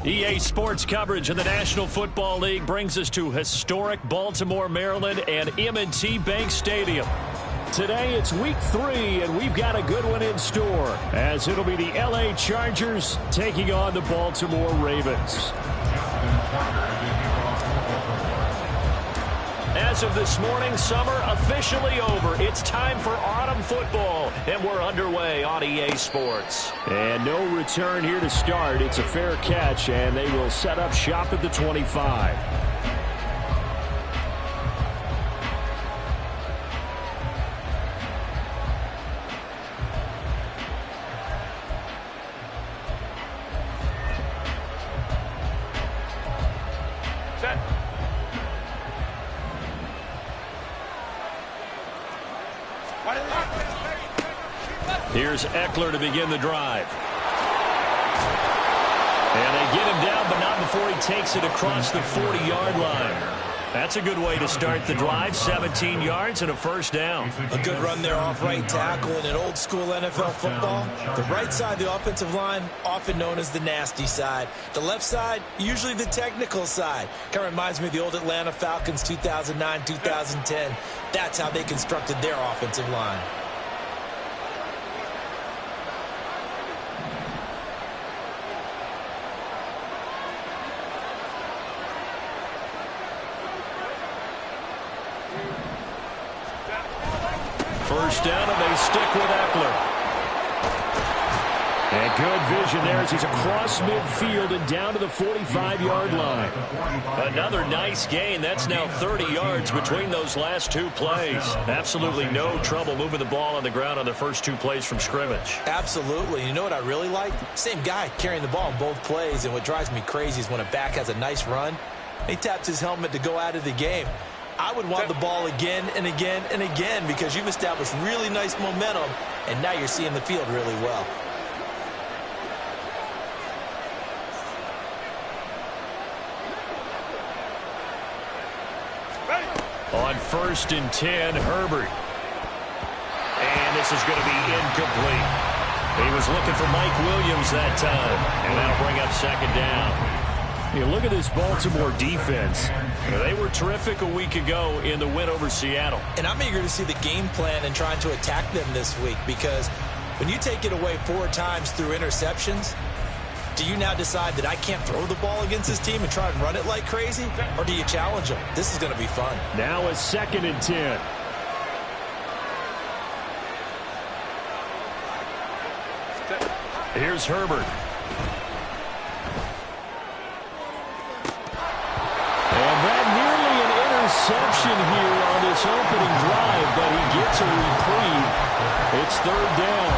EA Sports coverage of the National Football League brings us to historic Baltimore, Maryland, and M&T Bank Stadium. Today it's week 3, and we've got a good one in store, as it'll be the LA Chargers taking on the Baltimore Ravens. As of this morning, summer officially over. It's time for autumn football, and we're underway on EA Sports. And no return here to start. It's a fair catch, and they will set up shop at the 25. Here's Eckler to begin the drive. And they get him down, but not before he takes it across the 40-yard line. That's a good way to start the drive. 17 yards and a first down. A good run there off right tackle in an old-school NFL football. The right side of the offensive line, often known as the nasty side. The left side, usually the technical side. Kind of reminds me of the old Atlanta Falcons 2009-2010. That's how they constructed their offensive line. First down, and they stick with Eckler. And good vision there as he's across midfield and down to the 45-yard line. Another nice gain. That's now 30 yards between those last two plays. Absolutely no trouble moving the ball on the ground on the first two plays from scrimmage. Absolutely. You know what I really like? Same guy carrying the ball in both plays, and what drives me crazy is when a back has a nice run, he taps his helmet to go out of the game. I would want the ball again and again and again because you've established really nice momentum, and now you're seeing the field really well. On 1st and 10, Herbert. And this is going to be incomplete. He was looking for Mike Williams that time, and that'll bring up second down. You look at this Baltimore defense. They were terrific a week ago in the win over Seattle. And I'm eager to see the game plan and trying to attack them this week because when you take it away 4 times through interceptions, do you now decide that I can't throw the ball against this team and try and run it like crazy? Or do you challenge them? This is going to be fun. Now a 2nd and 10. Here's Herbert. Interception here on this opening drive, but he gets a reprieve. It's 3rd down.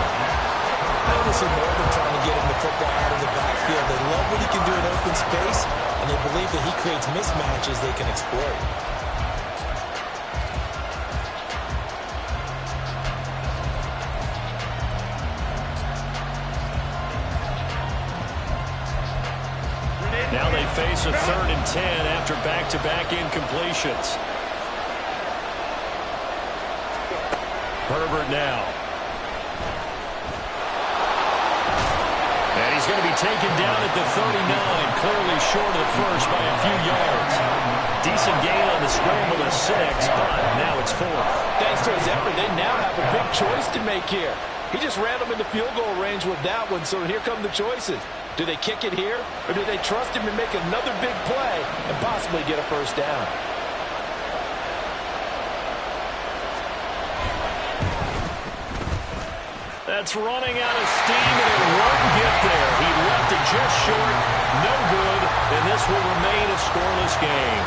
Obviously, more than trying to get him the football out of the backfield. They love what he can do in open space, and they believe that he creates mismatches they can exploit. Now they face a 3rd and 10 after back-to-back incompletions. Herbert now. And he's going to be taken down at the 39, clearly short of the first by a few yards. Decent gain on the scramble to 6, but now it's 4th. Thanks to his effort, they now have a big choice to make here. He just ran them in the field goal range with that one, so here come the choices. Do they kick it here, or do they trust him and make another big play and possibly get a first down? That's running out of steam, and it won't get there. He left it just short, no good, and this will remain a scoreless game.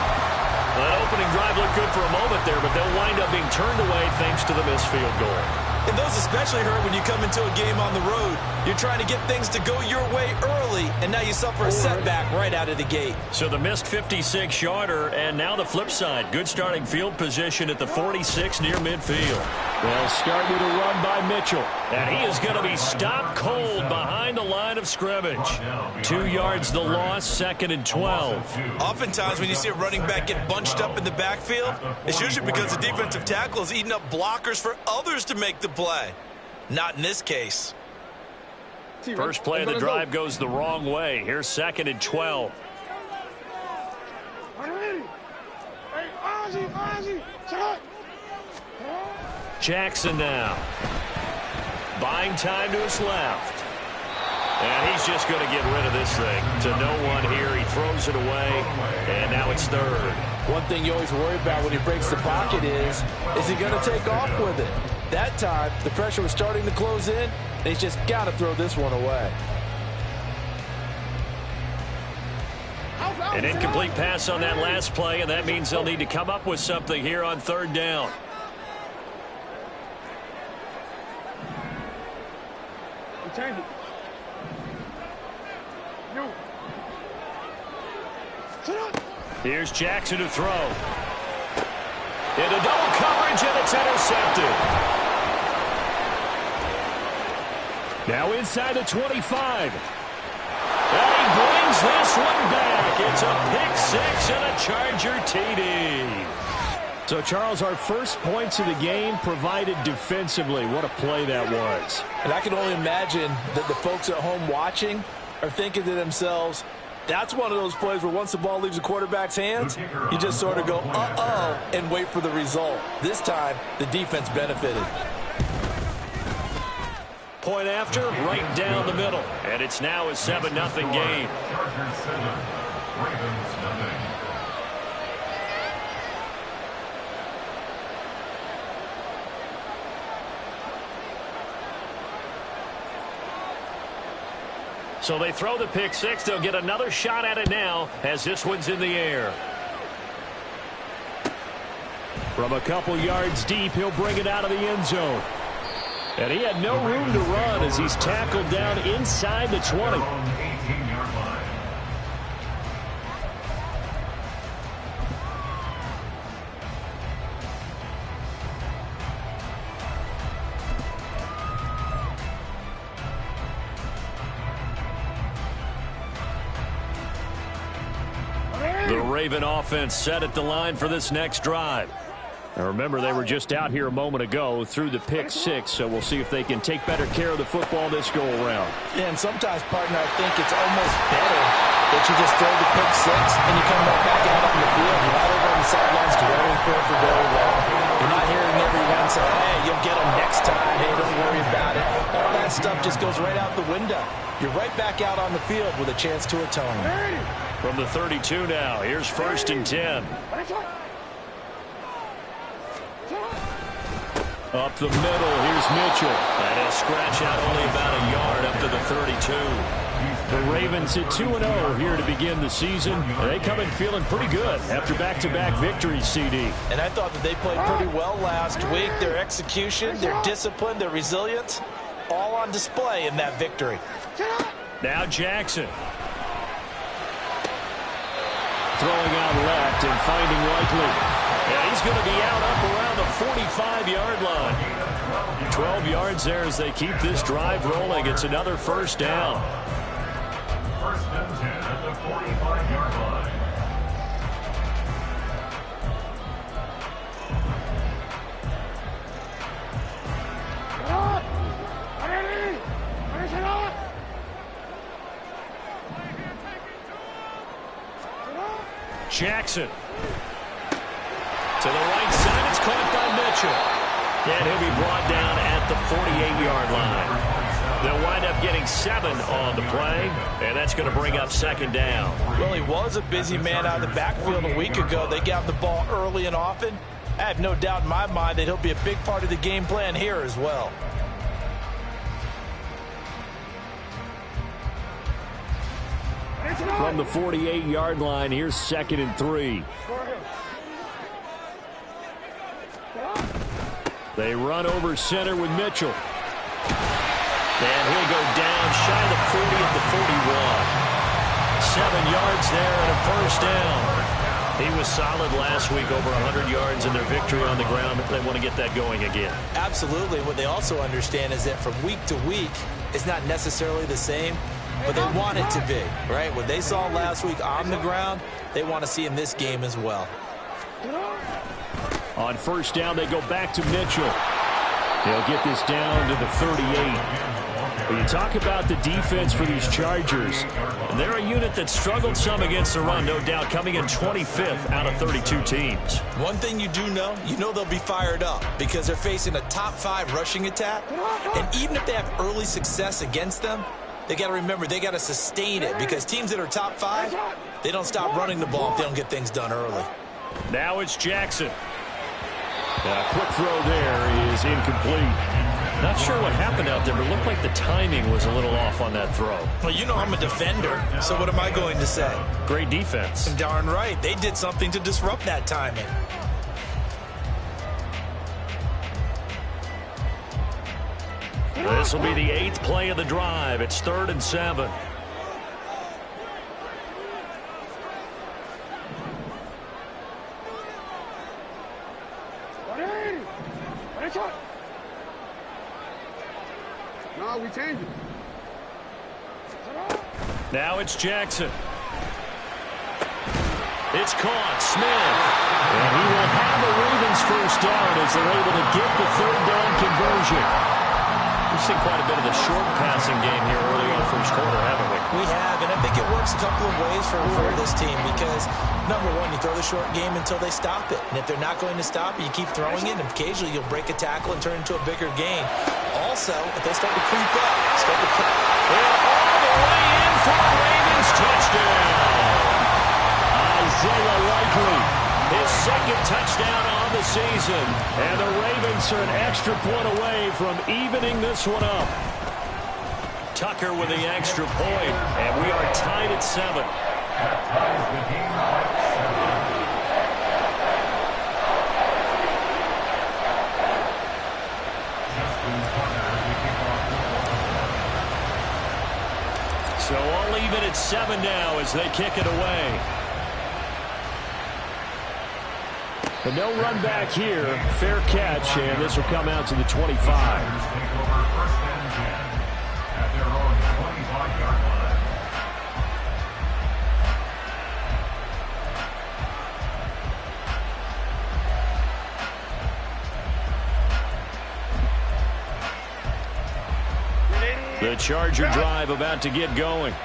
That opening drive looked good for a moment there, but they'll wind up being turned away thanks to the missed field goal. And those especially hurt when you come into a game on the road. You're trying to get things to go your way early, and now you suffer a setback right out of the gate. So the missed 56-yarder, and now the flip side. Good starting field position at the 46 near midfield. They'll start with a run by Mitchell. And he is going to be stopped cold behind the line of scrimmage. 2 yards the loss, 2nd and 12. Oftentimes when you see a running back get bunched up in the backfield, it's usually because the defensive tackle is eating up blockers for others to make the play. Not in this case. First play of the drive goes the wrong way. Here's 2nd and 12. Jackson now. Buying time to his left. And he's just going to get rid of this thing. To no one here. He throws it away. And now it's 3rd. One thing you always worry about when he breaks the pocket is he going to take off with it? That time, the pressure was starting to close in, and he's just got to throw this one away. An incomplete pass on that last play, and that means they'll need to come up with something here on 3rd down. Here's Jackson to throw. Into double coverage, and it's intercepted. Now inside the 25. And he brings this one back. It's a pick 6 and a Charger TD. So, Charles, our first points of the game provided defensively. What a play that was. And I can only imagine that the folks at home watching are thinking to themselves, that's one of those plays where once the ball leaves the quarterback's hands, you just sort of go, uh-oh, and wait for the result. This time, the defense benefited. Point after, right down the middle. And it's now a 7-0 game. So they throw the pick 6. They'll get another shot at it now as this one's in the air. From a couple yards deep, he'll bring it out of the end zone. And he had no room to run as he's tackled down inside the 20. The Raven offense set at the line for this next drive. Now remember, they were just out here a moment ago through the pick 6, so we'll see if they can take better care of the football this go-around. Yeah, and sometimes, partner, I think it's almost better that you just throw the pick 6 and you come right back out on the field. You're not over on the sidelines dwelling for it for very long. You're not hearing everyone say, hey, you'll get them next time. Hey, don't worry about it. All that stuff just goes right out the window. You're right back out on the field with a chance to atone. From the 32 now, here's 1st and 10. Up the middle, here's Mitchell. And he'll scratch out only about a yard up to the 32. The Ravens at 2-0 here to begin the season. They come in feeling pretty good after back-to-back victories, CD. And I thought that they played pretty well last week. Their execution, their discipline, their resilience, all on display in that victory. Now Jackson. Throwing out left and finding Likely. Yeah, he's going to be out up around the 45-yard line. 12 yards there as they keep this drive rolling. It's another 1st down. 1st and 10 at the 45-yard line. Jackson. To the right side, it's caught by Mitchell. And he'll be brought down at the 48-yard line. They'll wind up getting 7 on the play, and that's going to bring up 2nd down. Well, he was a busy man out of the backfield a week ago. They got the ball early and often. I have no doubt in my mind that he'll be a big part of the game plan here as well. From the 48-yard line, here's 2nd and 3. They run over center with Mitchell. And he'll go down shy of the 40 at the 41. 7 yards there and a 1st down. He was solid last week, over 100 yards in their victory on the ground. They want to get that going again. Absolutely. What they also understand is that from week to week, it's not necessarily the same, but they want it to be, right? What they saw last week on the ground, they want to see in this game as well. On 1st down, they go back to Mitchell. He'll get this down to the 38. When you talk about the defense for these Chargers, they're a unit that struggled some against the run, no doubt, coming in 25th out of 32 teams. One thing you do know, they'll be fired up because they're facing a top 5 rushing attack. And even if they have early success against them, they got to remember they got to sustain it because teams that are top 5, they don't stop running the ball if they don't get things done early. Now it's Jackson. A quick throw there is incomplete. Not sure what happened out there, but it looked like the timing was a little off on that throw. Well, I'm a defender, so what am I going to say? Great defense. Darn right. They did something to disrupt that timing. This will be the 8th play of the drive. It's 3rd and 7. No, we changed it. Now it's Jackson. It's caught. Smith. And he will have the Ravens first down as they're able to get the 3rd down conversion. We've seen quite a bit of the short passing game here early in the first quarter, haven't we? We have, and I think it works a couple of ways for this team because, number one, you throw the short game until they stop it. And if they're not going to stop it, you keep throwing it, and occasionally you'll break a tackle and turn it into a bigger gain. Also, if they start to creep up, and all the way in for a Ravens touchdown. Isaiah Likely, his 2nd touchdown on the season. And the Ravens are an extra point away from evening this one up. Tucker with the extra point, and we are tied at 7. That ties the game at 7. So all even at 7 now as they kick it away. But no run back here. Fair catch, and this will come out to the 25. Take over 1st and 10 at their own 25-yard line. The Charger drive about to get going.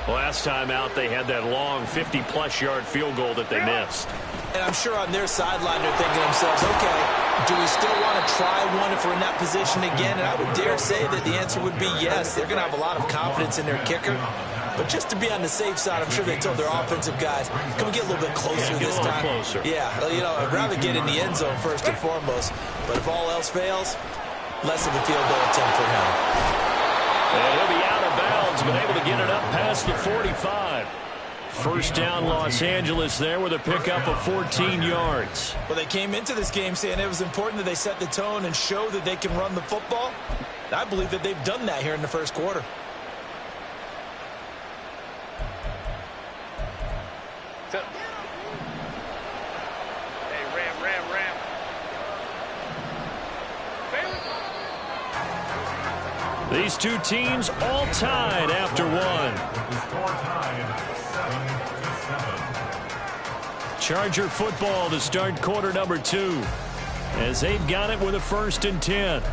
Last time out, they had that long 50-plus yard field goal that they missed. And I'm sure on their sideline they're thinking to themselves, okay, do we still want to try one if we're in that position again? And I would dare say that the answer would be yes. They're going to have a lot of confidence in their kicker. But just to be on the safe side, I'm sure they told their offensive guys, can we get a little bit closer this time? Closer. Yeah, I'd rather get in the end zone first and foremost. But if all else fails, less of a field goal attempt for him. And he'll be out of bounds, but able to get it up past the 45. First down, Los Angeles there with a pickup of 14 yards. Well, they came into this game saying it was important that they set the tone and show that they can run the football. I believe that they've done that here in the first quarter. Hey, Ram. These two teams all tied after one. The score tied 7-7. Charger football to start quarter number 2 as they've got it with a 1st and 10.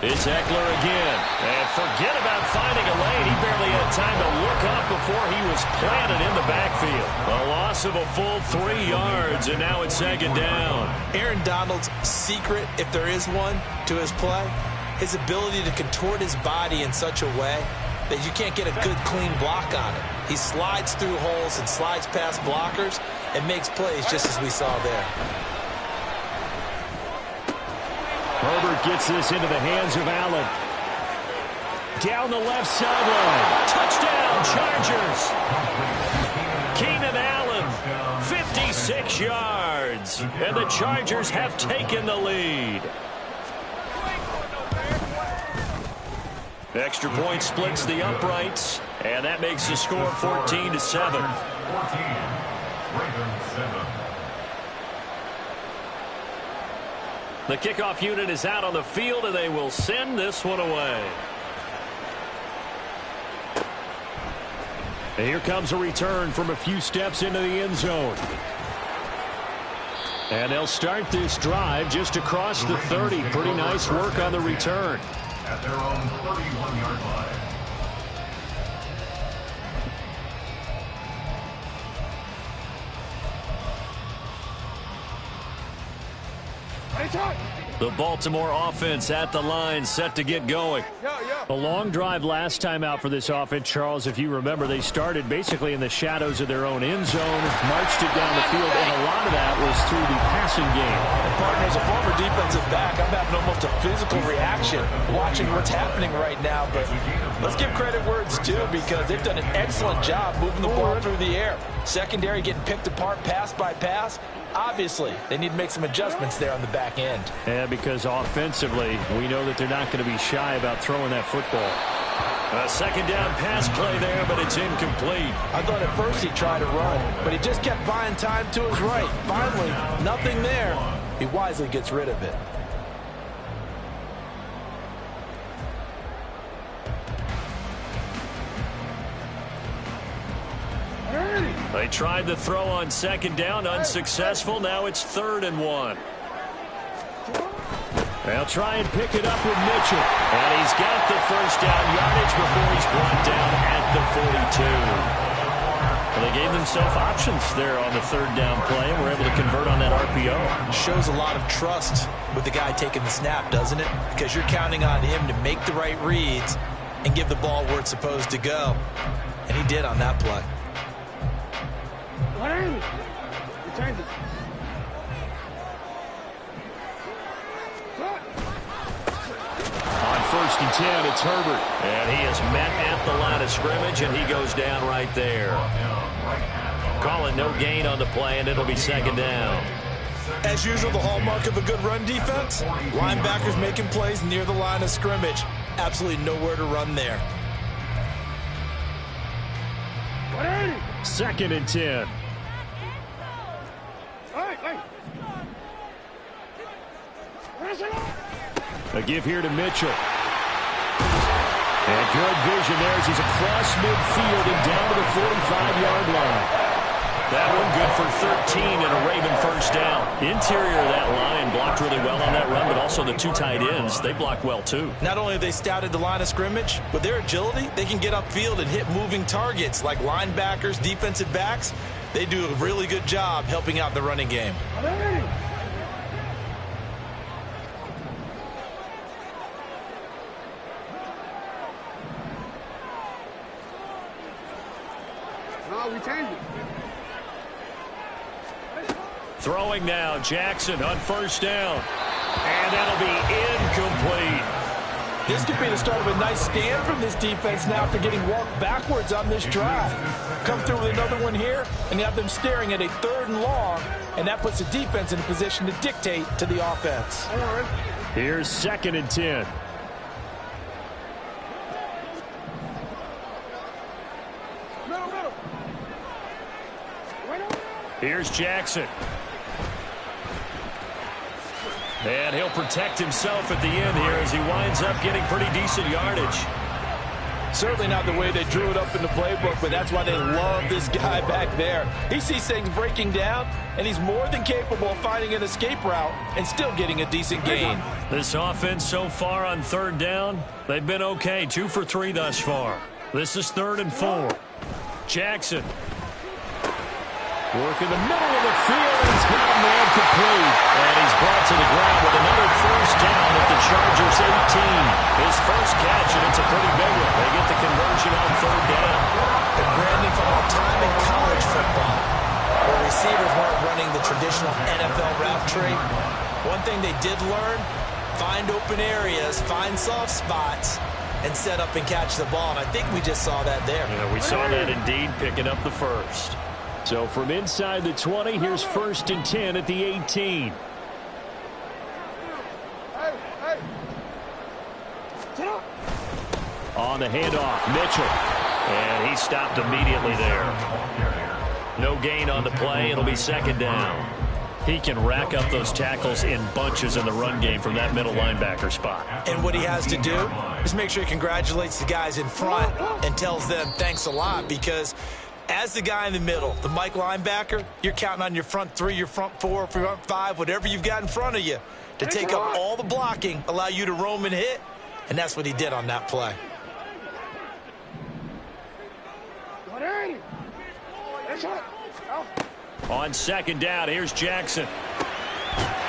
It's Eckler again. And forget about finding a lane. He barely had time to look up before he was planted in the backfield. A loss of a full 3 yards, and now it's 2nd down. Aaron Donald's secret, if there is one, to his play, his ability to contort his body in such a way that you can't get a good, clean block on it. He slides through holes and slides past blockers and makes plays just as we saw there. Herbert gets this into the hands of Allen. Down the left sideline. Touchdown, Chargers. Keenan Allen, 56 yards. And the Chargers have taken the lead. Extra point splits the uprights, and that makes the score 14-7. 14. Ravens 7. The kickoff unit is out on the field, and they will send this one away. And here comes a return from a few steps into the end zone. And they'll start this drive just across the 30. Pretty nice work on the return. At their own 31-yard line. The Baltimore offense at the line, set to get going. A long drive last time out for this offense, Charles. If you remember, they started basically in the shadows of their own end zone, marched it down the field, and a lot of that was through the passing game. And partner, as a former defensive back, I'm having almost a physical reaction watching what's happening right now. But let's give credit where it's due, because they've done an excellent job moving the ball through the air. Secondary getting picked apart pass by pass. Obviously, they need to make some adjustments there on the back end. Yeah, because offensively, we know that they're not going to be shy about throwing that football. A second down pass play there, but it's incomplete. I thought at first he tried to run, but he just kept buying time to his right. Finally, nothing there. He wisely gets rid of it. They tried the throw on second down, unsuccessful. Now it's 3rd and 1. They'll try and pick it up with Mitchell. And he's got the first down yardage before he's brought down at the 42. Well, they gave themselves options there on the 3rd down play, and were able to convert on that RPO. Shows a lot of trust with the guy taking the snap, doesn't it? Because you're counting on him to make the right reads and give the ball where it's supposed to go. And he did on that play. You change it. On 1st and 10, it's Herbert. And he is met at the line of scrimmage, and he goes down right there. Calling no gain on the play, and it'll be 2nd down. As usual, the hallmark of a good run defense, linebackers making plays near the line of scrimmage. Absolutely nowhere to run there. 2nd and 10. A give here to Mitchell. And good vision there as he's across midfield and down to the 45-yard line. That one good for 13 and a Raven first down. Interior of that line blocked really well on that run, but also the 2 tight ends, they blocked well too. Not only have they scouted the line of scrimmage, with their agility, they can get upfield and hit moving targets like linebackers, defensive backs. They do a really good job helping out the running game. No, we change it. Throwing now, Jackson on 1st down. And that'll be incomplete. This could be the start of a nice stand from this defense now after getting walked backwards on this drive. Come through with another one here, and you have them staring at a 3rd and long, and that puts the defense in a position to dictate to the offense. Here's 2nd and 10. Here's Jackson. And he'll protect himself at the end here as he winds up getting pretty decent yardage. Certainly not the way they drew it up in the playbook, but that's why they love this guy back there. He sees things breaking down, and he's more than capable of finding an escape route and still getting a decent gain. This offense so far on 3rd down, they've been okay. 2 for 3 thus far. This is 3rd and 4. Jackson. Work in the middle of the field, and he's got a man complete. And he's brought to the ground with another first down at the Chargers' 18. His first catch, and it's a pretty big one. They get the conversion on 3rd down. And Brandon, from our time in college football, where receivers weren't running the traditional NFL route tree, one thing they did learn, find open areas, find soft spots, and set up and catch the ball. And I think we just saw that there. Yeah, we saw that indeed, picking up the first. So from inside the 20, here's 1st and 10 at the 18. On the handoff, Mitchell. And he stopped immediately there. No gain on the play. It'll be 2nd down. He can rack up those tackles in bunches in the run game from that middle linebacker spot. And what he has to do is make sure he congratulates the guys in front and tells them thanks a lot, because as the guy in the middle, the Mike linebacker, you're counting on your front three, your front four, front five, whatever you've got in front of you to take up all the blocking, allow you to roam and hit, and that's what he did on that play. On second down, here's Jackson.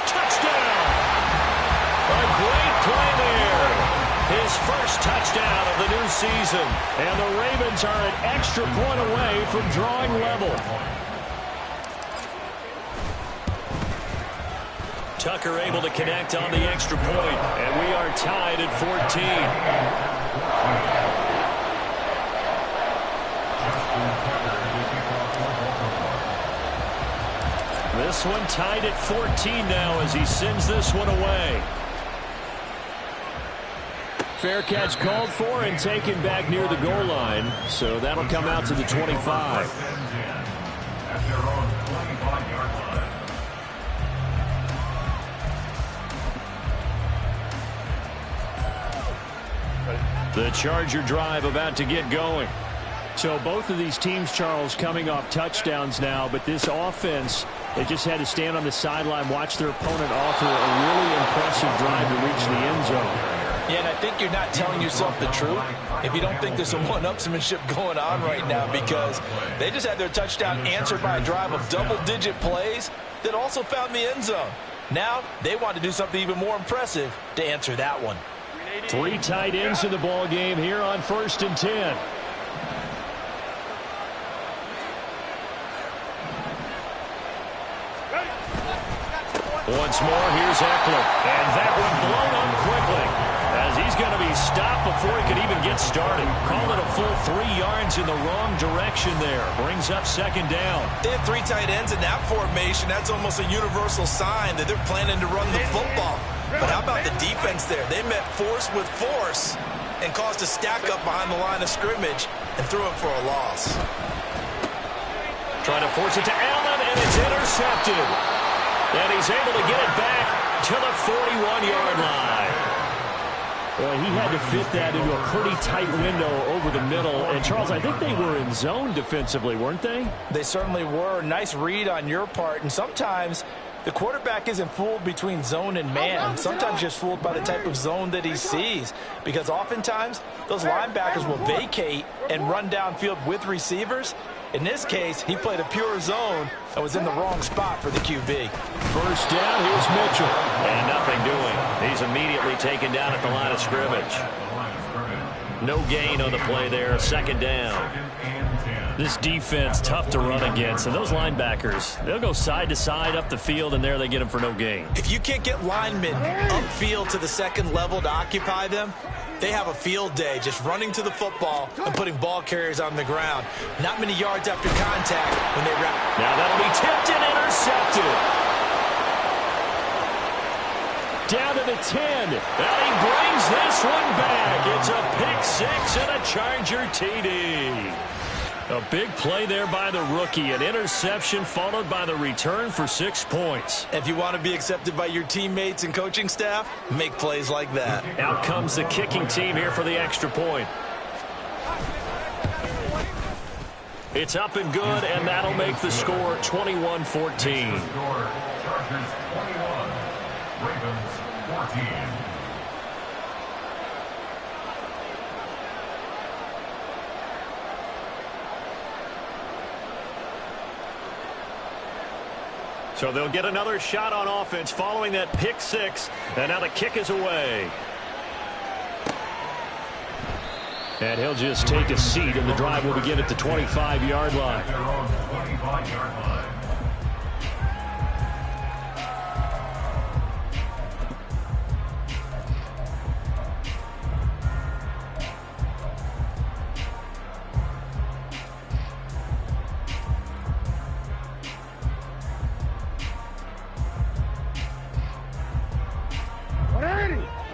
Touchdown! A great play there. His first touchdown of the new season. And the Ravens are an extra point away from drawing level. Tucker able to connect on the extra point, and we are tied at 14. This one tied at 14 now as he sends this one away. Fair catch called for and taken back near the goal line, so that'll come out to the 25. At their own 25-yard line. The Charger drive about to get going. So both of these teams, Charles, coming off touchdowns now, but this offense, they just had to stand on the sideline, watch their opponent offer a really impressive drive to reach the end zone. Yeah, and I think you're not telling yourself the truth if you don't think there's some one-upsmanship going on right now, because they just had their touchdown answered by a drive of double-digit plays that also found the end zone. Now they want to do something even more impressive to answer that one. 3 tight ends in the ball game here on 1st and 10. Once more, here's Eckler. And that one blown up quickly, as he's going to be stopped before he could even get started. Call it a full 3 yards in the wrong direction there. Brings up second down. They have 3 tight ends in that formation. That's almost a universal sign that they're planning to run the football. But how about the defense there? They met force with force and caused a stack up behind the line of scrimmage and threw him for a loss. Trying to force it to Allen, and it's intercepted. And he's able to get it back to the 41-yard line. Well, he had to fit that into a pretty tight window over the middle. And, Charles, I think they were in zone defensively, weren't they? They certainly were. Nice read on your part. And sometimes the quarterback isn't fooled between zone and man. Sometimes just fooled by the type of zone that he sees. Because oftentimes those linebackers will vacate and run downfield with receivers. In this case, he played a pure zone and was in the wrong spot for the QB. First down, here's Mitchell. And nothing doing. He's immediately taken down at the line of scrimmage. No gain on the play there. Second down. This defense, tough to run against. And those linebackers, they'll go side to side up the field, and there they get them for no gain. If you can't get linemen upfield to the second level to occupy them, they have a field day just running to the football and putting ball carriers on the ground. Not many yards after contact when they wrap. Now that'll be tipped and intercepted. Down to the 10. And he brings this one back. It's a pick 6 and a Charger TD. A big play there by the rookie. An interception followed by the return for 6 points. If you want to be accepted by your teammates and coaching staff, make plays like that. Out comes the kicking team here for the extra point. It's up and good, and that'll make the score 21-14. Chargers 21, Ravens 14. So they'll get another shot on offense following that pick 6, and now the kick is away. And he'll just take a seat, and the drive will begin at the 25-yard line. Their own 25-yard line.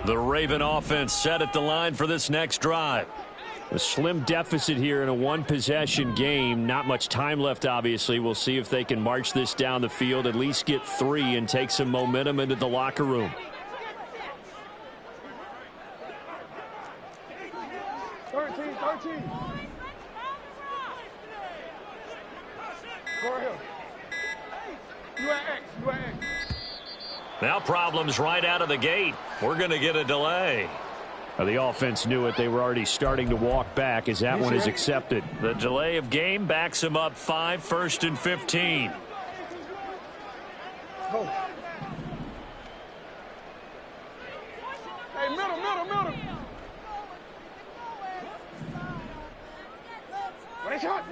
The Raven offense set at the line for this next drive. A slim deficit here in a one-possession game. Not much time left, obviously. We'll see if they can march this down the field, at least get 3 and take some momentum into the locker room. 13. Go ahead. You at X. Now problems right out of the gate. We're going to get a delay. The offense knew it. They were already starting to walk back as that one is accepted. The delay of game backs them up 5, 1st and 15. Go. Hey, middle. Right shot.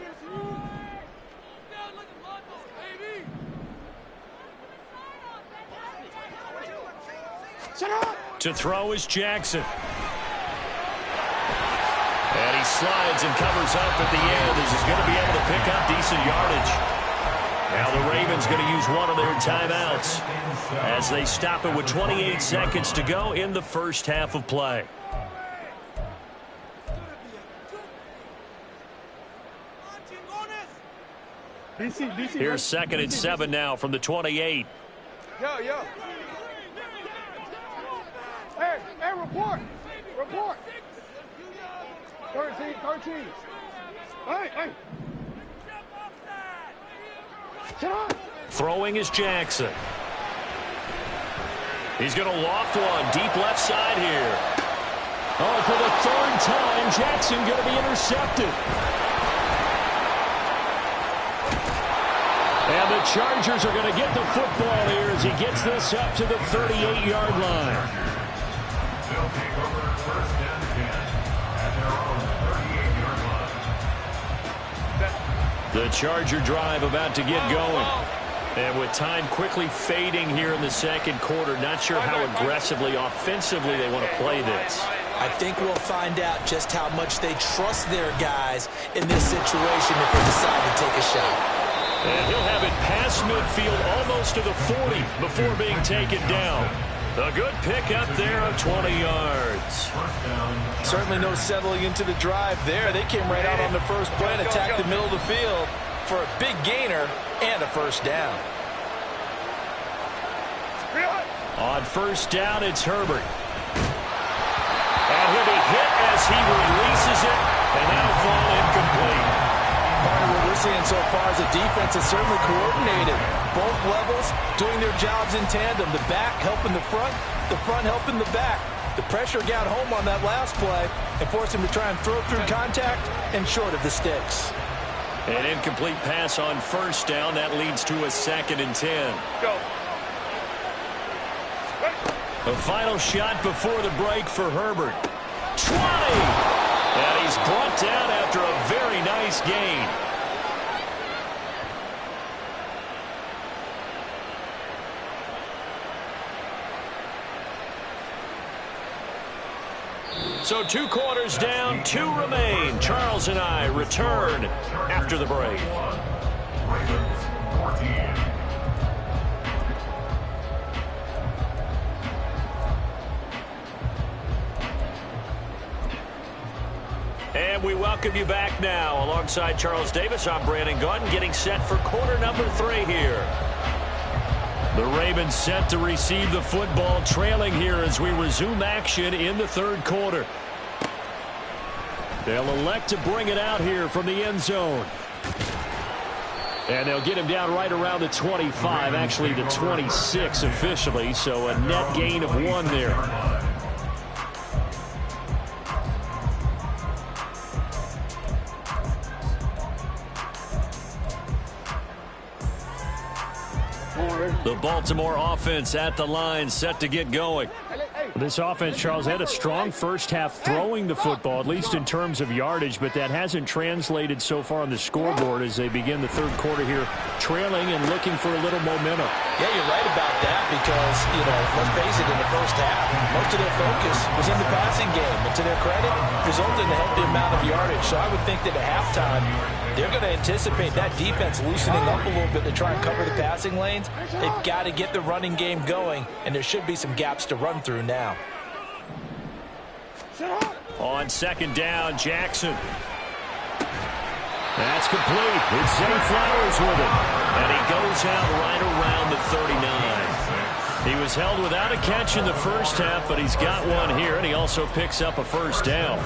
Shut up. To throw is Jackson. And he slides and covers up at the end as he's going to be able to pick up decent yardage. Now the Ravens going to use one of their timeouts as they stop it with 28 seconds to go in the first half of play. DC. Here's 2nd and 7 now from the 28. Yo. Hey, report. 13. Hey. Shut up. Throwing is Jackson. He's going to loft one deep left side here. Oh, for the 3rd time, Jackson going to be intercepted. And the Chargers are going to get the football here as he gets this up to the 38-yard line. They'll take over 1st and 10 at their own 38-yard line. The Charger drive about to get going. And with time quickly fading here in the 2nd quarter, not sure how aggressively, offensively they want to play this. I think we'll find out just how much they trust their guys in this situation if they decide to take a shot. And he'll have it past midfield almost to the 40 before being taken down. A good pickup there of 20 yards. Certainly no settling into the drive there. They came right out on the first play and attacked the middle of the field for a big gainer and a 1st down. On 1st down, it's Herbert. And he'll be hit as he releases it, and that'll fall incomplete. Part of what we're seeing so far is the defense is certainly coordinated. Both levels doing their jobs in tandem. The back helping the front helping the back. The pressure got home on that last play and forced him to try and throw through contact and short of the sticks. An incomplete pass on 1st down. That leads to a 2nd and 10. Go. The final shot before the break for Herbert. 20! And he's brought down after a very nice gain. So 2 quarters down, 2 remain. Charles and I return after the break. Ravens 14. And we welcome you back now. Alongside Charles Davis, I'm Brandon Gaudin, getting set for quarter number 3 here. The Ravens set to receive the football, trailing here as we resume action in the 3rd quarter. They'll elect to bring it out here from the end zone. And they'll get him down right around the 25, actually the 26 officially, so a net gain of 1 there. The Baltimore offense at the line, set to get going. This offense, Charles, had a strong first half throwing the football, at least in terms of yardage, but that hasn't translated so far on the scoreboard as they begin the 3rd quarter here, trailing and looking for a little momentum. Yeah, you're right about that because, let's face it, in the first half, most of their focus was in the passing game. And to their credit, resulted in a healthy amount of yardage. So I would think that at halftime, they're going to anticipate that defense loosening up a little bit to try and cover the passing lanes. They've got to get the running game going, and there should be some gaps to run through now. On second down, Jackson. That's complete. It's Zay Flowers with it. And he goes out right around the 39. He was held without a catch in the first half, but he's got one here, and he also picks up a first down.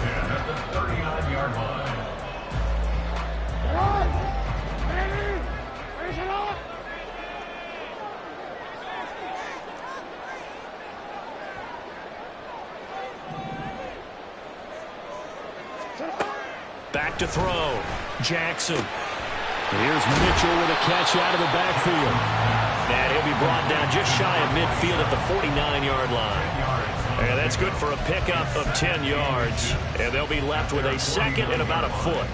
Back to throw. Jackson. Here's Mitchell with a catch out of the backfield. And he'll be brought down just shy of midfield at the 49-yard line. And that's good for a pickup of 10 yards. And they'll be left with a second and about a foot.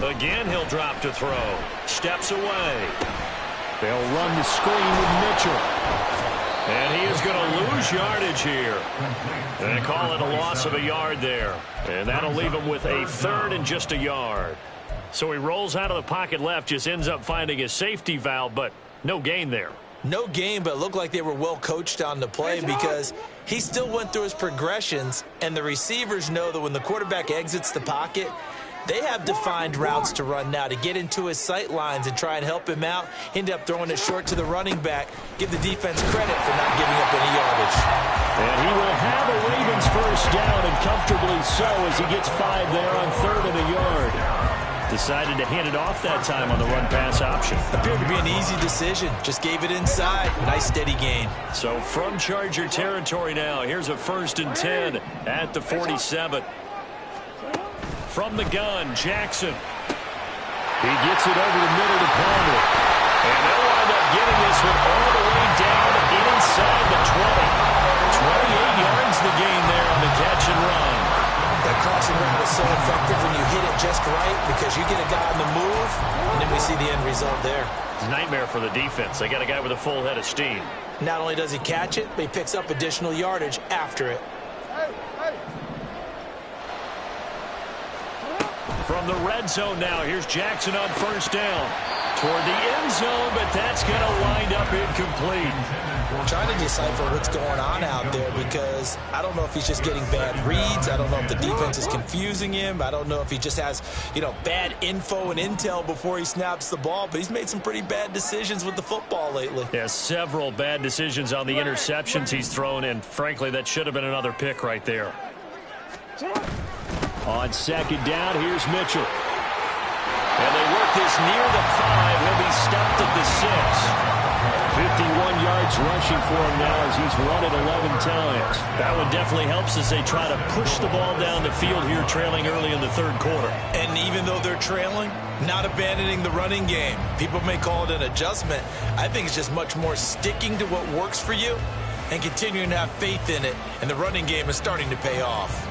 Again, he'll drop to throw. Steps away. They'll run the screen with Mitchell. And he is going to lose yardage here. And they call it a loss of a yard there. And that'll leave him with a third and just a yard. So he rolls out of the pocket left, just ends up finding a safety valve, but no gain there. No gain, but it looked like they were well coached on the play because he still went through his progressions, and the receivers know that when the quarterback exits the pocket, they have defined routes to run now to get into his sight lines and try and help him out. End up throwing it short to the running back. Give the defense credit for not giving up any yardage. And he will have a Ravens first down, and comfortably so, as he gets 5 there on third and a yard. Decided to hand it off that time on the run-pass option. Appeared to be an easy decision. Just gave it inside. Nice steady gain. So from Charger territory now, here's a 1st and 10 at the 47. From the gun, Jackson. He gets it over the middle to Palmer. And they'll wind up getting this one all the way down inside the 20. 28 yards the gain there on the catch and run. That crossing route is so effective when you hit it just right because you get a guy on the move, and then we see the end result there. It's a nightmare for the defense. They got a guy with a full head of steam. Not only does he catch it, but he picks up additional yardage after it. From the red zone now, here's Jackson on first down. Toward the end zone, but that's going to wind up incomplete. I'm trying to decipher what's going on out there because I don't know if he's just getting bad reads. I don't know if the defense is confusing him. I don't know if he just has, bad info and intel before he snaps the ball. But he's made some pretty bad decisions with the football lately. Yeah, several bad decisions on the interceptions he's thrown, and frankly, that should have been another pick right there. On second down, here's Mitchell. And they work this near the 5. He'll be stopped at the 6. 51 yards rushing for him now as he's run it 11 times. That one definitely helps as they try to push the ball down the field here, trailing early in the third quarter. And even though they're trailing, not abandoning the running game. People may call it an adjustment. I think it's just much more sticking to what works for you and continuing to have faith in it. And the running game is starting to pay off.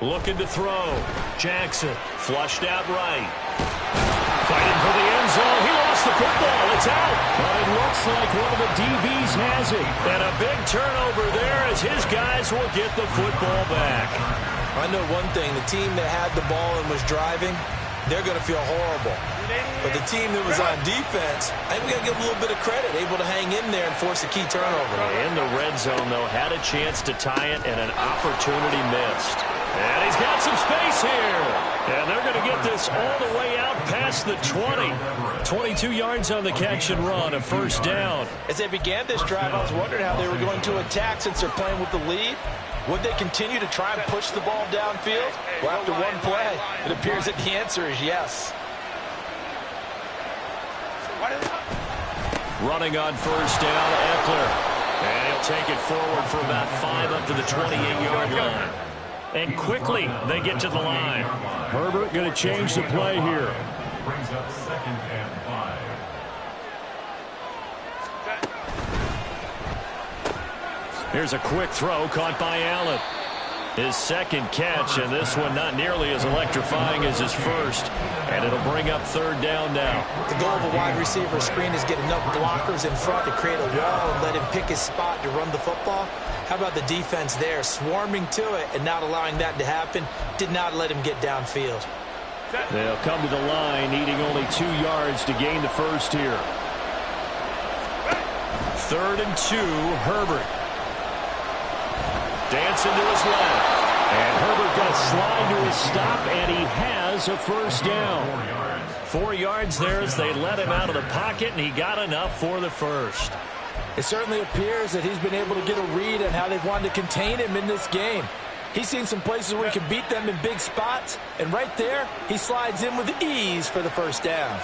Looking to throw. Jackson flushed out right. Fighting for the end zone. He lost the football. It's out. But it looks like one of the DBs has it. And a big turnover there as his guys will get the football back. I know one thing. The team that had the ball and was driving, they're going to feel horrible. But the team that was on defense, I think we got to give a little bit of credit, able to hang in there and force a key turnover. In the red zone, though, had a chance to tie it and an opportunity missed. And he's got some space here. And they're going to get this all the way out past the 20. 22 yards on the catch and run, a first down. As they began this drive, I was wondering how they were going to attack since they're playing with the lead. Would they continue to try and push the ball downfield? Well, after one play, it appears that the answer is yes. Running on first down, Eckler. And he'll take it forward for about 5 up to the 28-yard line. And quickly, they get to the line. Herbert going to change the play here. Brings up 2nd and 5. Here's a quick throw caught by Allen. His second catch, and this one not nearly as electrifying as his first. And it'll bring up third down now. The goal of a wide receiver screen is get enough blockers in front to create a wall and let him pick his spot to run the football. How about the defense there, swarming to it and not allowing that to happen? Did not let him get downfield. They'll come to the line, needing only 2 yards to gain the first here. 3rd and 2, Herbert. Dancing to his left. And Herbert got slide to his stop, and he has a first down. 4 yards there as they let him out of the pocket, and he got enough for the first. It certainly appears that he's been able to get a read on how they've wanted to contain him in this game. He's seen some places where he can beat them in big spots, and right there, he slides in with ease for the first down.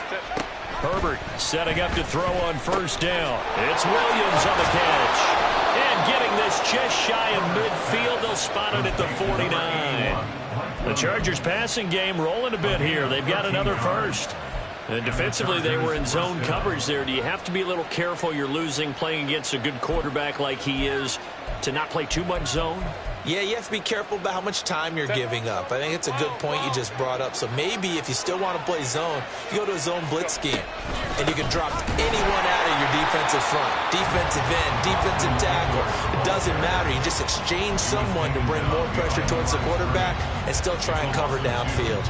Herbert setting up to throw on first down. It's Williams on the catch. And getting this just shy of midfield, they'll spot it at the 49. The Chargers passing game rolling a bit here. They've got another first. And defensively, they were in zone coverage there. Do you have to be a little careful you're losing playing against a good quarterback like he is to not play too much zone? Yeah, you have to be careful about how much time you're giving up. I think it's a good point you just brought up. So maybe if you still want to play zone, you go to a zone blitz scheme. And you can drop anyone out of your defensive front. Defensive end, defensive tackle. It doesn't matter. You just exchange someone to bring more pressure towards the quarterback and still try and cover downfield.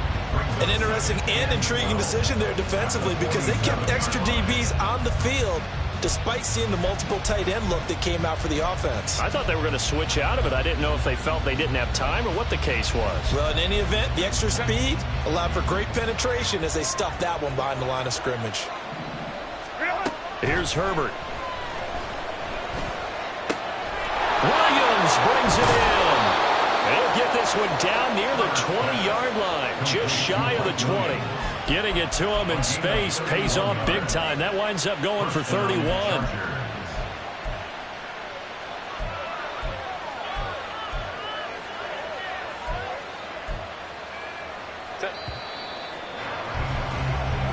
An interesting and intriguing decision there defensively because they kept extra DBs on the field despite seeing the multiple tight end look that came out for the offense. I thought they were going to switch out of it. I didn't know if they felt they didn't have time or what the case was. Well, in any event, the extra speed allowed for great penetration as they stuffed that one behind the line of scrimmage. Here's Herbert. Williams brings it in. They'll get this one down near the 20-yard line, just shy of the 20. Getting it to him in space pays off big time. That winds up going for 31.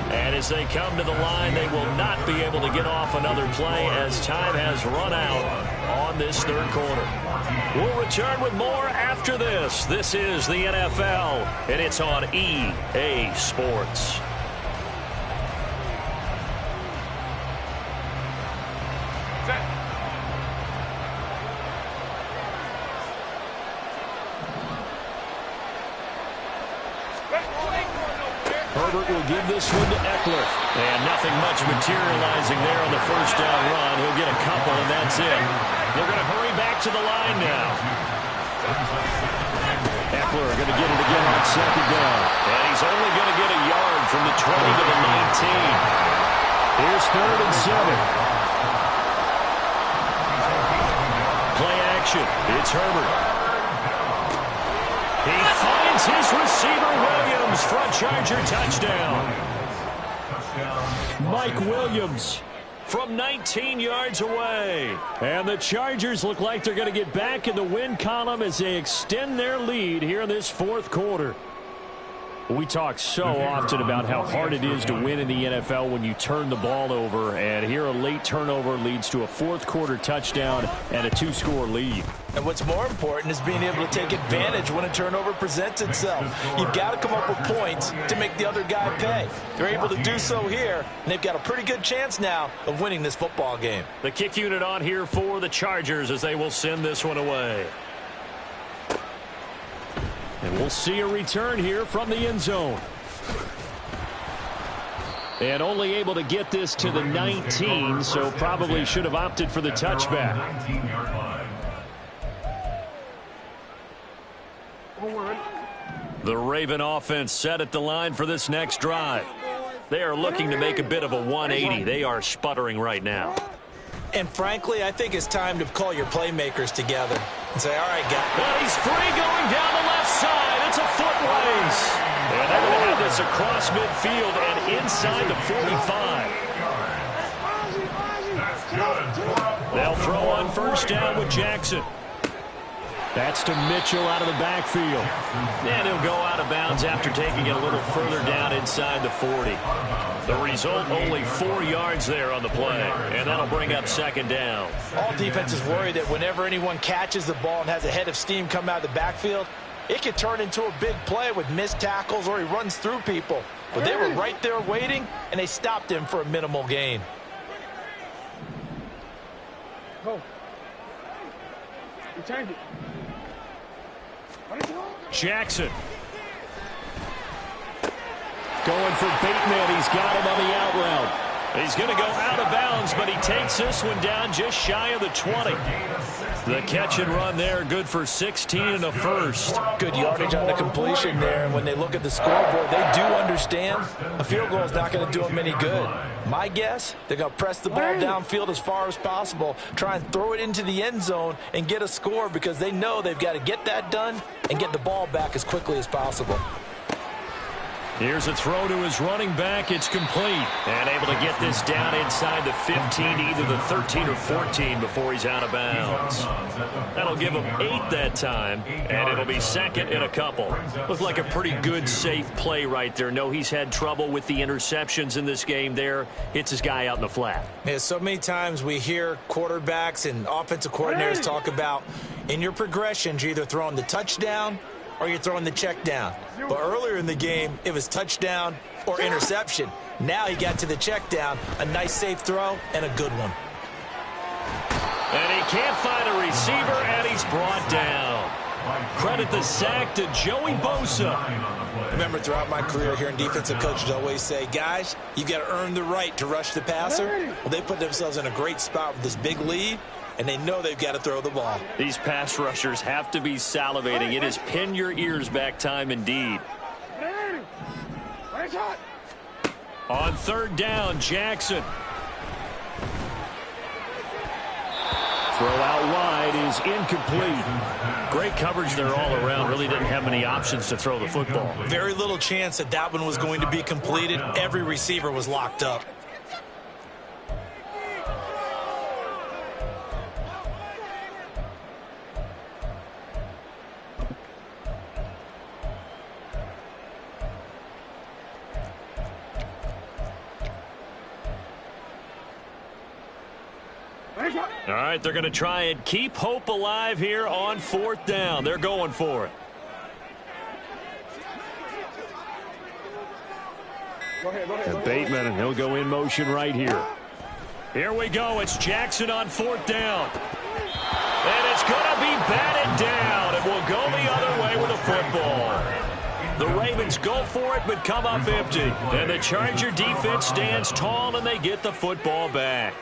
And as they come to the line, they will not be able to get off another play as time has run out on this third quarter. We'll return with more after this. This is the NFL, and it's on EA Sports. Herbert will give this one to Eckler. And nothing much materializing there on the first down run. He'll get a couple, and that's it. They're going to hurry back to the line now. Eckler going to get it again on second down. And he's only going to get a yard from the 20 to the 19. Here's 3rd and 7. Play action. It's Herbert. He finds his receiver, Williams, for a Charger touchdown. Mike Williams from 19 yards away. And the Chargers look like they're going to get back in the win column as they extend their lead here in this fourth quarter. We talk so often about how hard it is to win in the NFL when you turn the ball over, and here a late turnover leads to a fourth quarter touchdown and a 2-score lead. And what's more important is being able to take advantage when a turnover presents itself. You've got to come up with points to make the other guy pay. They're able to do so here, and they've got a pretty good chance now of winning this football game. The kick unit on here for the Chargers as they will send this one away. And we'll see a return here from the end zone. And only able to get this to the 19, so probably should have opted for the touchback. The Raven offense set at the line for this next drive. They are looking to make a bit of a 180. They are sputtering right now. And frankly, I think it's time to call your playmakers together and say, all right, guys. Well, he's free going down the left side. It's a foot race. And they're going to have this across midfield and inside the 45. They'll throw on first down with Jackson. That's to Mitchell out of the backfield. And he'll go out of bounds after taking it a little further down inside the 40. The result, only 4 yards there on the play. And that'll bring up second down. All defenses worry that whenever anyone catches the ball and has a head of steam come out of the backfield, it could turn into a big play with missed tackles or he runs through people. But they were right there waiting, and they stopped him for a minimal gain. Go. You change it. Jackson. Going for Bateman. He's got him on the out route. He's going to go out of bounds, but he takes this one down just shy of the 20. The catch and run there, good for 16 and a first. Good yardage on the completion there. And when they look at the scoreboard, they do understand a field goal is not going to do them any good. My guess, they're going to press the ball downfield as far as possible, try and throw it into the end zone and get a score because they know they've got to get that done and get the ball back as quickly as possible. Here's a throw to his running back. It's complete. And able to get this down inside the 15, either the 13 or 14 before he's out of bounds. That'll give him 8 that time, and it'll be second and a couple. Looked like a pretty good, safe play right there. No, he's had trouble with the interceptions in this game there. Hits his guy out in the flat. Yeah, so many times we hear quarterbacks and offensive coordinators talk about in your progressions, you're either throwing the touchdown or you're throwing the check down. But earlier in the game, it was touchdown or interception. Now he got to the check down, a nice safe throw, and a good one. And he can't find a receiver, and he's brought down. Credit the sack to Joey Bosa. Remember, throughout my career here in defensive coaches always say, guys, you got to earn the right to rush the passer. Well, they put themselves in a great spot with this big lead, and they know they've got to throw the ball. These pass rushers have to be salivating. It is pin your ears back time indeed. On third down, Jackson. Throw out wide is incomplete. Great coverage there all around. Really didn't have many options to throw the football. Very little chance that that one was going to be completed. Every receiver was locked up. All right, they're going to try and keep hope alive here on fourth down. They're going for it. And Bateman, and he'll go in motion right here. Here we go. It's Jackson on fourth down. And it's going to be batted down. It will go the other way with a football. The Ravens go for it, but come up empty. And the Charger defense stands tall, and they get the football back.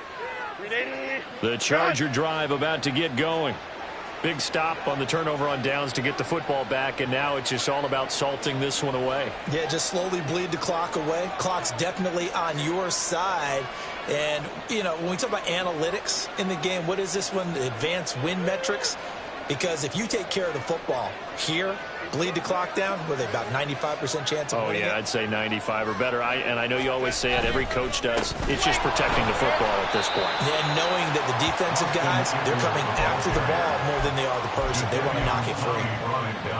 The Charger drive about to get going. Big stop on the turnover on downs to get the football back, and now it's just all about salting this one away. Yeah, just slowly bleed the clock away. Clock's definitely on your side. And, you know, when we talk about analytics in the game, what is this one? The advanced win metrics? Because if you take care of the football here, bleed the clock down, were they about 95% chance of winning it? I'd say 95 or better. And I know you always say it, every coach does. It's just protecting the football at this point. Yeah, knowing that the defensive guys, they're coming after the ball more than they are the person. They want to knock it free.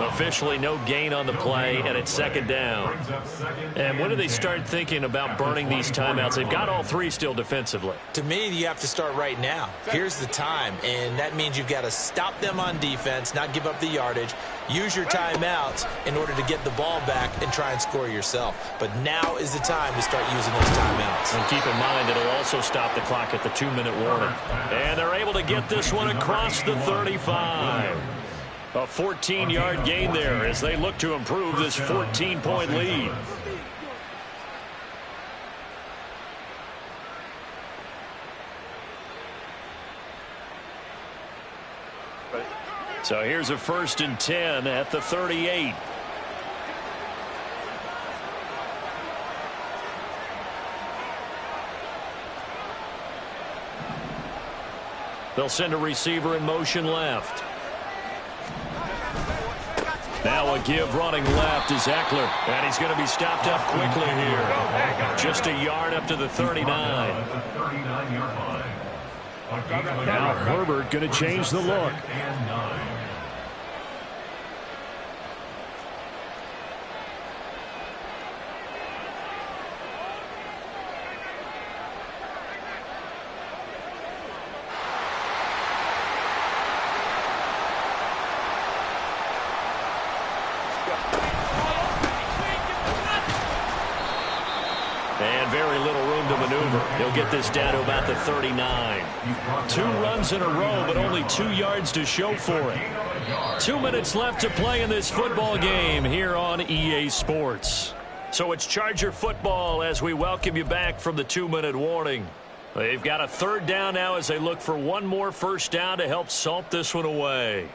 Officially no gain on the play, and it's second down. And when do they start thinking about burning these timeouts? They've got all three still defensively. To me, you have to start right now. Here's the time, and that means you've got to stop them on defense, not give up the yardage, use your timeouts in order to get the ball back and try and score yourself. But now is the time to start using those timeouts. And keep in mind, it'll also stop the clock at the 2-minute warning. And they're able to get this one across the 35. A 14-yard gain there as they look to improve this 14-point lead. So here's a 1st and 10 at the 38. They'll send a receiver in motion left. Now a give running left is Eckler, and he's going to be stopped up quickly here. Just a yard up to the 39. Now Herbert going to change the look. maneuver. He'll get this down to about the 39. 2 runs in a row, but only 2 yards to show for it. 2 minutes left to play in this football game here on EA Sports. So it's Charger football as we welcome you back from the 2-minute warning. They've got a 3rd down now as they look for one more first down to help salt this one away.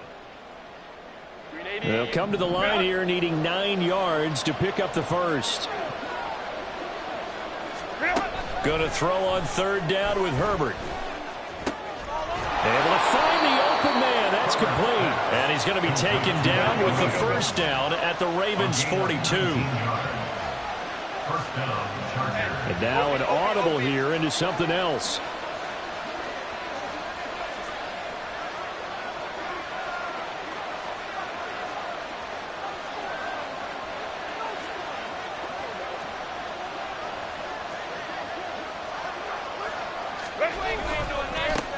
They'll come to the line here needing 9 yards to pick up the first. Going to throw on 3rd down with Herbert. Able to find the open man. That's complete. And he's going to be taken down with the first down at the Ravens' 42. And now an audible here into something else.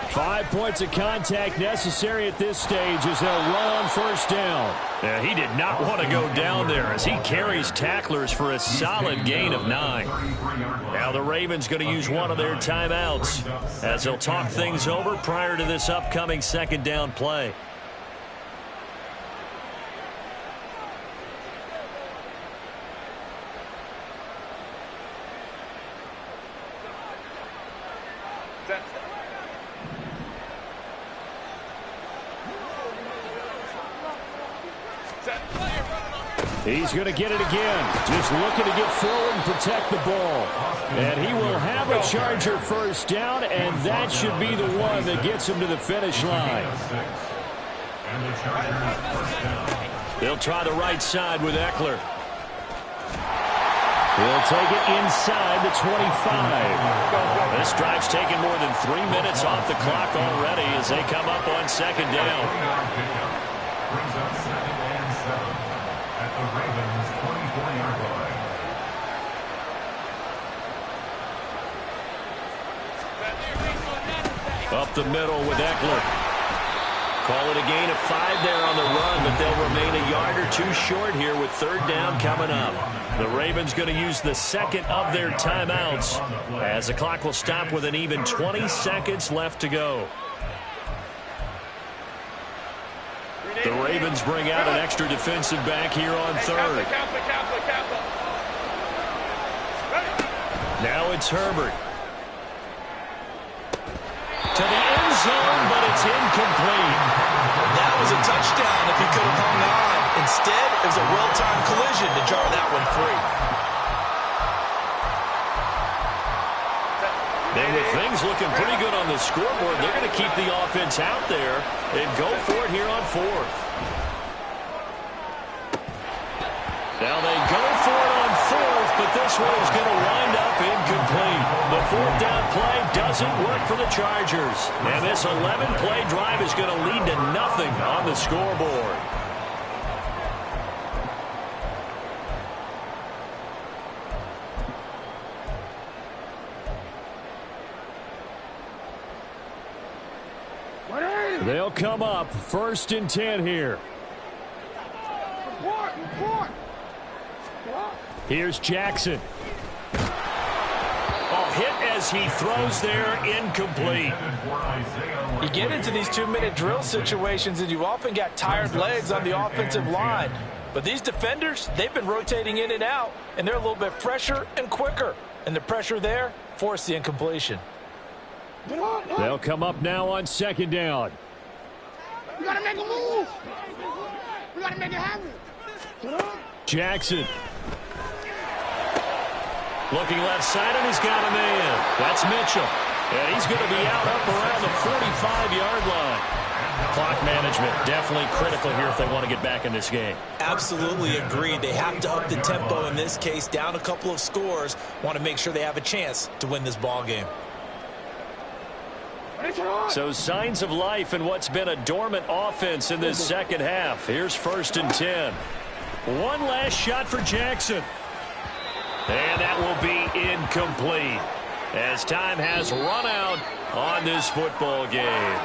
Five points of contact necessary at this stage as they'll run on first down. Yeah, he did not want to go down there as he carries tacklers for a solid gain of 9. Now the Ravens going to use one of their timeouts as they'll talk things over prior to this upcoming 2nd down play. He's going to get it again. Just looking to get forward and protect the ball. And he will have a Charger first down, and that should be the one that gets him to the finish line. They'll try the right side with Eckler. He'll take it inside the 25. This drive's taken more than 3 minutes off the clock already as they come up on 2nd down. Brings up 2nd and 7 at the Ravens' 24-yard line. Up the middle with Eckler. Call it a gain of 5 there on the run, but they'll remain a yard or 2 short here with 3rd down coming up. The Ravens going to use the 2nd of their timeouts as the clock will stop with an even 20 seconds left to go. The Ravens bring out an extra defensive back here on 3rd. Now it's Herbert. To the end zone, but it's incomplete. That was a touchdown if he could have hung on. Instead, it was a well-timed collision to jar that one free. Then with things looking pretty good on the scoreboard, they're going to keep the offense out there and go for it here on 4th. Now they go for it on 4th, but this one is going to wind up incomplete. The 4th down play doesn't work for the Chargers. And this 11-play drive is going to lead to nothing on the scoreboard. They'll come up 1st and 10 here. Here's Jackson. Hit as he throws there, incomplete. You get into these 2-minute drill situations and you often got tired legs on the offensive line. But these defenders, they've been rotating in and out, and they're a little bit fresher and quicker. And the pressure there forced the incompletion. They'll come up now on 2nd down. We got to make a move. We got to make it happen. Jackson. Looking left side, and he's got a man. That's Mitchell. And he's going to be out up around the 45-yard line. Clock management definitely critical here if they want to get back in this game. Absolutely agreed. They have to up the tempo in this case, down a couple of scores. Want to make sure they have a chance to win this ball game. So signs of life in what's been a dormant offense in this 2nd half. Here's 1st and 10. One last shot for Jackson. And that will be incomplete as time has run out on this football game.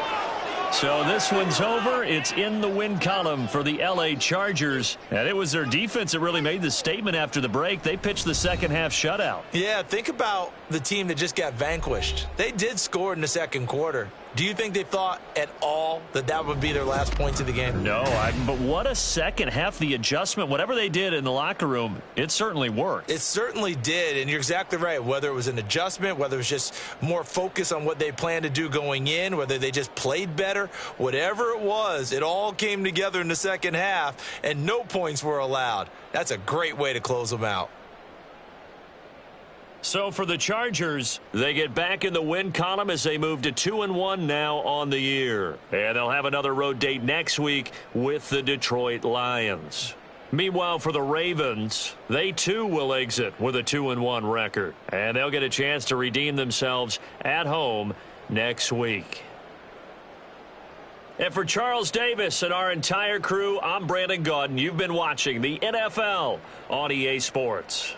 So this one's over. It's in the win column for the L.A. Chargers. And it was their defense that really made the statement after the break. They pitched the second half shutout. Yeah, think about the team that just got vanquished. They did score in the second quarter. Do you think they thought at all that that would be their last points of the game? No, but what a second half. The adjustment, whatever they did in the locker room, it certainly worked. It certainly did, and you're exactly right. Whether it was an adjustment, whether it was just more focus on what they planned to do going in, whether they just played better, whatever it was, it all came together in the second half, and no points were allowed. That's a great way to close them out. So for the Chargers, they get back in the win column as they move to 2-1 now on the year. And they'll have another road date next week with the Detroit Lions. Meanwhile, for the Ravens, they too will exit with a 2-1 record. And they'll get a chance to redeem themselves at home next week. And for Charles Davis and our entire crew, I'm Brandon Gaudin. You've been watching the NFL on EA Sports.